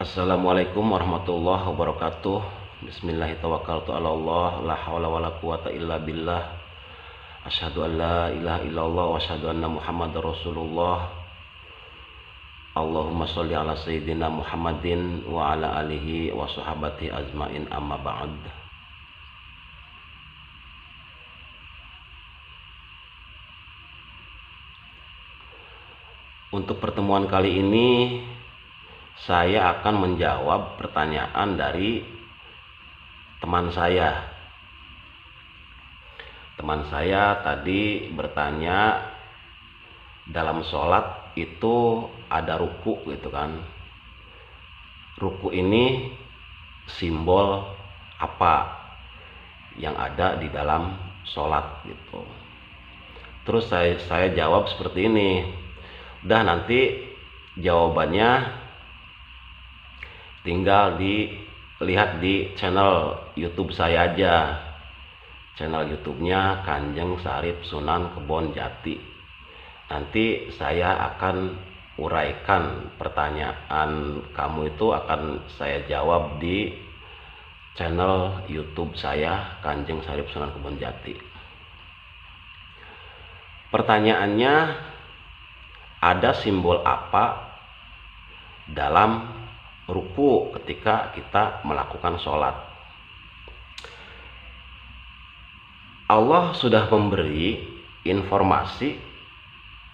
Assalamualaikum warahmatullahi wabarakatuh. Bismillahirrahmanirrahim. La haula wala quwata illa billah. Asyhadu an la ilaha illallah wa asyhadu anna Muhammadar Rasulullah. Allahumma sholli ala sayyidina Muhammadin wa ala alihi wa sahabati ajmain, amma ba'd. Untuk pertemuan kali ini saya akan menjawab pertanyaan dari teman saya. Teman saya tadi bertanya, dalam sholat itu ada ruku gitu kan. Ruku ini simbol apa yang ada di dalam sholat gitu. Terus saya jawab seperti ini. Udah, nanti jawabannya tinggal dilihat di channel YouTube saya aja. Channel YouTube-nya Kanjeng Syarif Sunan Kebon Jati. Nanti saya akan uraikan pertanyaan kamu itu, akan saya jawab di channel YouTube saya Kanjeng Syarif Sunan Kebon Jati. Pertanyaannya, ada simbol apa dalam ruku ketika kita melakukan sholat? Allah sudah memberi informasi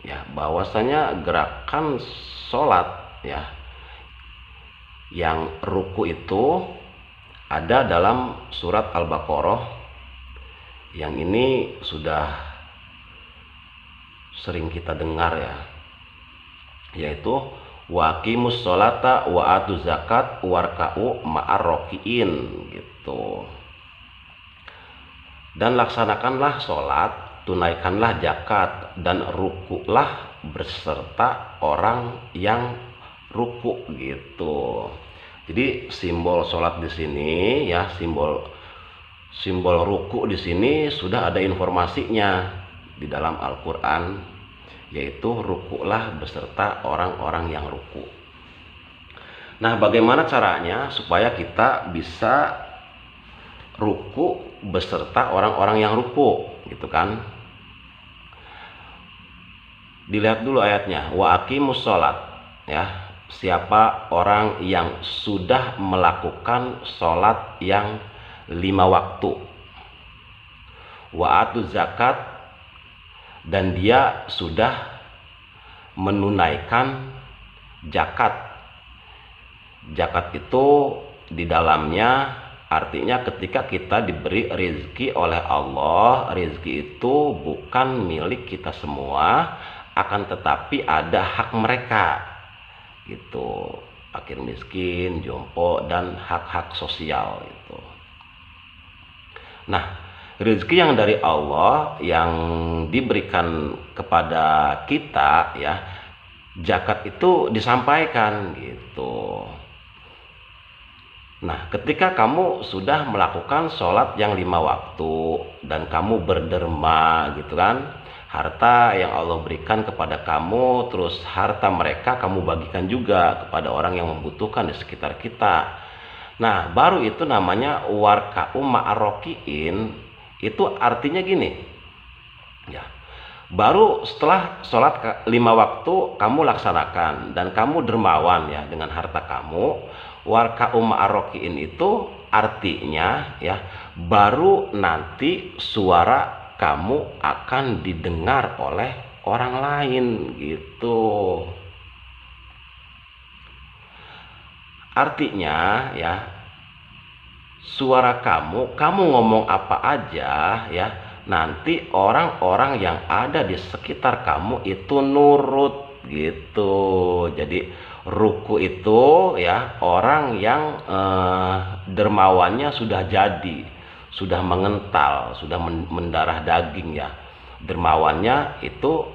ya, bahwasanya gerakan sholat ya, yang ruku itu ada dalam surat Al-Baqarah, yang ini sudah sering kita dengar ya, yaitu waqimus sholata wa atuz zakat warka'u ma'ar rokiin gitu. Dan laksanakanlah sholat, tunaikanlah zakat, dan rukulah beserta orang yang ruku gitu. Jadi simbol sholat di sini ya, simbol ruku di sini sudah ada informasinya di dalam Al-Qur'an, yaitu rukulah beserta orang-orang yang ruku. Nah, bagaimana caranya supaya kita bisa ruku beserta orang-orang yang ruku gitu kan? Dilihat dulu ayatnya, wa aqimus sholat ya, siapa orang yang sudah melakukan sholat yang 5 waktu, wa atuz zakat, dan dia sudah menunaikan zakat. Zakat itu di dalamnya artinya ketika kita diberi rezeki oleh Allah, rezeki itu bukan milik kita semua, akan tetapi ada hak mereka gitu, fakir miskin, jompo, dan hak-hak sosial itu. Nah, rezeki yang dari Allah yang diberikan kepada kita ya, zakat itu disampaikan gitu. Nah, ketika kamu sudah melakukan sholat yang 5 waktu dan kamu berderma gitu kan, harta yang Allah berikan kepada kamu, terus harta mereka kamu bagikan juga kepada orang yang membutuhkan di sekitar kita. Nah, baru itu namanya warka'u ma'ar rokiin. Itu artinya gini ya, baru setelah sholat 5 waktu kamu laksanakan dan kamu dermawan ya dengan harta kamu, warka'u ma'ar rokiin itu artinya ya, baru nanti suara kamu akan didengar oleh orang lain gitu. Artinya ya, suara kamu ngomong apa aja ya, nanti orang-orang yang ada di sekitar kamu itu nurut gitu. Jadi ruku itu ya, orang yang dermawannya sudah jadi, sudah mengental, sudah mendarah daging ya, dermawannya itu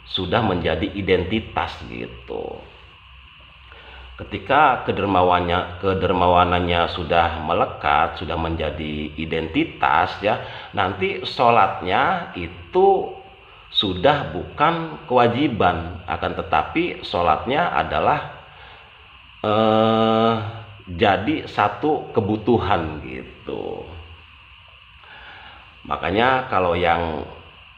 sudah menjadi identitas gitu. Ketika kedermawanannya sudah melekat, sudah menjadi identitas ya, nanti sholatnya itu sudah bukan kewajiban, akan tetapi sholatnya adalah eh, jadi satu kebutuhan gitu. Makanya kalau yang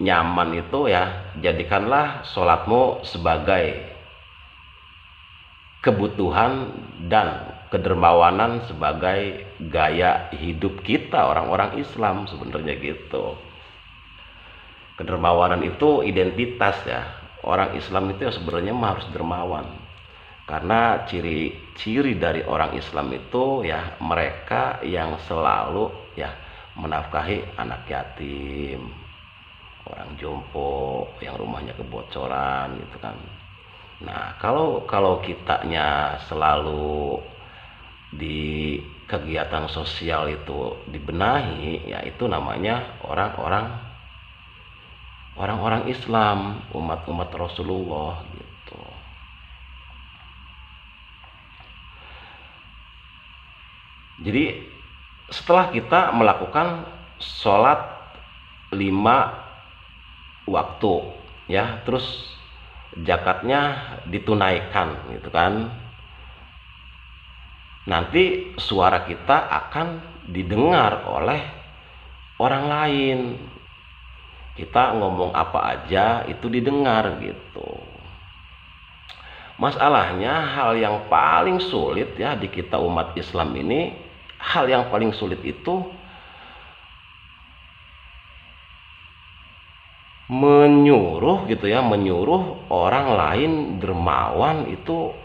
nyaman itu ya, jadikanlah sholatmu sebagai kebutuhan dan kedermawanan sebagai gaya hidup kita orang-orang Islam sebenarnya gitu. Kedermawanan itu identitas ya. Orang Islam itu ya sebenarnya harus dermawan. Karena ciri-ciri dari orang Islam itu ya mereka yang selalu ya menafkahi anak yatim, orang jompo yang rumahnya kebocoran gitu kan. Nah, kalau kitanya selalu di kegiatan sosial itu dibenahi, ya itu namanya orang-orang Islam, umat-umat Rasulullah gitu. Jadi setelah kita melakukan sholat 5 waktu ya, terus zakatnya ditunaikan gitu kan, nanti suara kita akan didengar oleh orang lain. Kita ngomong apa aja itu didengar gitu. Masalahnya hal yang paling sulit ya di kita umat Islam ini, hal yang paling sulit itu menyuruh gitu ya, menyuruh orang lain dermawan itu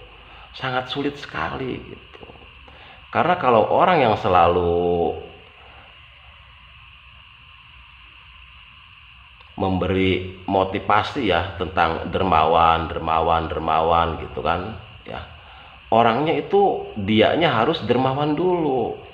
sangat sulit sekali gitu. Karena kalau orang yang selalu memberi motivasi ya tentang dermawan gitu kan ya, orangnya itu dianya harus dermawan dulu.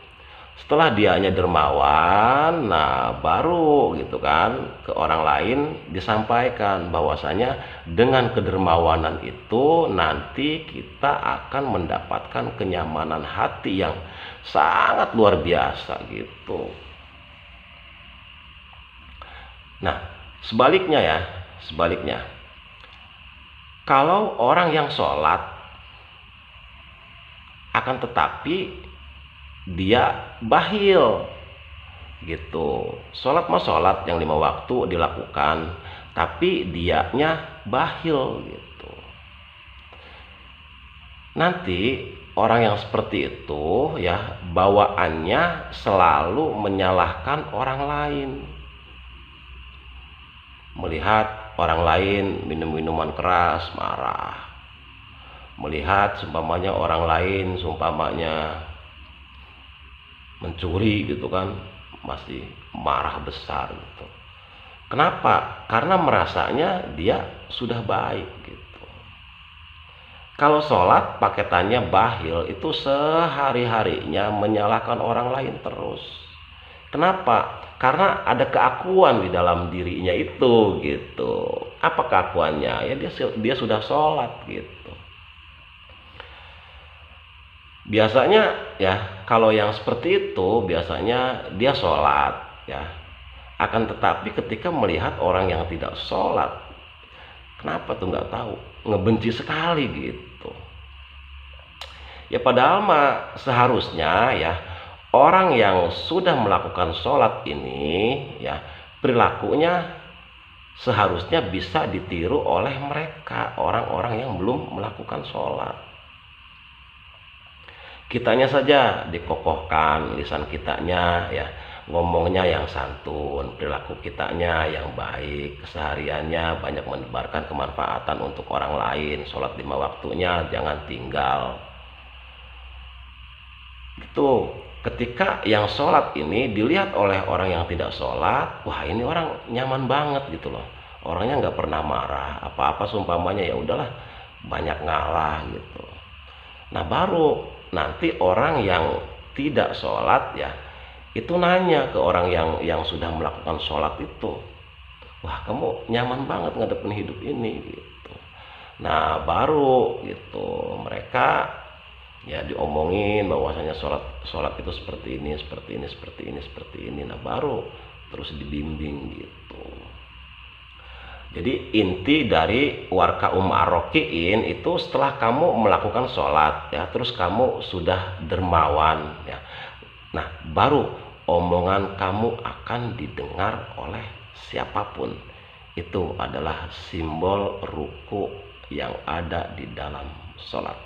Setelah dianya dermawan, nah baru gitu kan ke orang lain disampaikan bahwasanya dengan kedermawanan itu nanti kita akan mendapatkan kenyamanan hati yang sangat luar biasa gitu. Nah, sebaliknya, kalau orang yang sholat akan tetapi dia bahil gitu, sholat mah sholat yang 5 waktu dilakukan, tapi dianya bahil gitu. Nanti orang yang seperti itu ya bawaannya selalu menyalahkan orang lain. Melihat orang lain minum minuman keras marah, melihat seumpamanya orang lain seumpamanya mencuri gitu kan masih marah besar gitu. Kenapa? Karena merasanya dia sudah baik gitu. Kalau sholat paketannya bahil itu sehari-harinya menyalahkan orang lain terus. Kenapa? Karena ada keakuan di dalam dirinya itu gitu. Apa keakuannya? Ya dia sudah sholat gitu. Biasanya ya kalau yang seperti itu biasanya dia sholat ya. Akan tetapi ketika melihat orang yang tidak sholat, kenapa tuh nggak tahu? Ngebenci sekali gitu. Ya padahal mah seharusnya ya orang yang sudah melakukan sholat ini ya perilakunya seharusnya bisa ditiru oleh mereka orang-orang yang belum melakukan sholat. Kitanya saja dikokohkan, lisan kitanya ya ngomongnya yang santun, perilaku kitanya yang baik, kesehariannya banyak menebarkan kemanfaatan untuk orang lain, sholat 5 waktunya jangan tinggal. Itu ketika yang sholat ini dilihat oleh orang yang tidak sholat, wah ini orang nyaman banget gitu loh, orangnya nggak pernah marah apa-apa seumpamanya ya udahlah banyak ngalah gitu. Nah baru nanti orang yang tidak sholat ya itu nanya ke orang yang sudah melakukan sholat itu, wah kamu nyaman banget ngadepin hidup ini gitu. Nah baru gitu mereka ya diomongin bahwasanya sholat itu seperti ini. Nah baru terus dibimbing gitu. Jadi inti dari warka ma'rokiin itu setelah kamu melakukan sholat ya, terus kamu sudah dermawan ya, nah baru omongan kamu akan didengar oleh siapapun. Itu adalah simbol ruku yang ada di dalam sholat.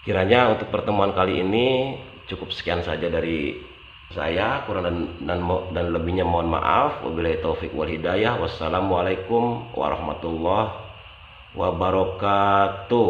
Kiranya untuk pertemuan kali ini cukup sekian saja dari saya, kurang dan lebihnya mohon maaf. Wabillahi taufik wal hidayah. Wassalamualaikum warahmatullahi wabarakatuh.